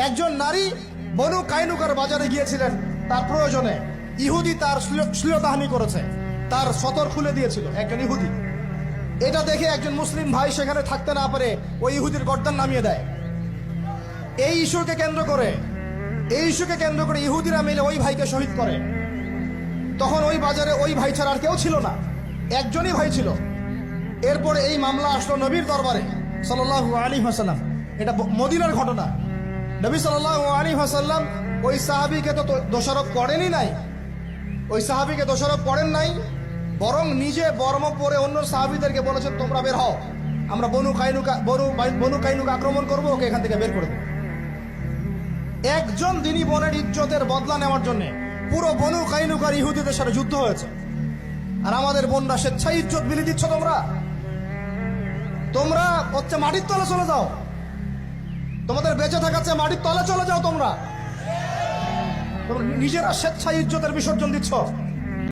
একজন নারী বনু কাইনুকার বাজারে গিয়েছিলেন তার প্রয়োজনে। ইহুদি তার শ্লীলতাহানি করেছে, তার সতর খুলে দিয়েছিল একজন ইহুদি। এটা দেখে একজন মুসলিম ভাই সেখানে থাকতে না পারে ওই ইহুদির গর্দান নামিয়ে দেয়। এই ইস্যুকে কেন্দ্র করে ইহুদিরা মিলে ওই ভাইকে শহীদ করে। তখন ওই বাজারে ওই ভাই ছাড়া আর কেউ ছিল না, একজনই ভাই ছিল। এরপরে এই মামলা আসলো নবীর দরবারে সাল্লাল্লাহু আলাইহি ওয়াসাল্লাম। এটা মদিনার ঘটনা। নবী সাল্লাল্লাহু আলাইহি ওয়াসাল্লাম ওই সাহাবীকে তো দোষারোপ করেনই নাই, বরং নিজে বর্ম পরে অন্য সাহাবীদেরকে বলেছেন, তোমরা বের হও, আমরা বনু কাইনুকা আক্রমণ করবো, ওকে এখান থেকে বের করে দেবো। একজন দিনী বোনের ইজ্জতের বদলা নেওয়ার জন্য পুরো বনু কাইনুকার ইহুদিদের সাথে যুদ্ধ হয়েছে। আর আমাদের বোনরা স্বেচ্ছায় ইজ্জত বিলি দিচ্ছ। তোমরা হচ্ছে মাটির তলে চলে যাও, তোমাদের বেঁচে থাকার চেয়ে মাটির তলে চলে যাও। তোমরা নিজেরা স্বেচ্ছায় ইজ্জতের বিসর্জন দিচ্ছ।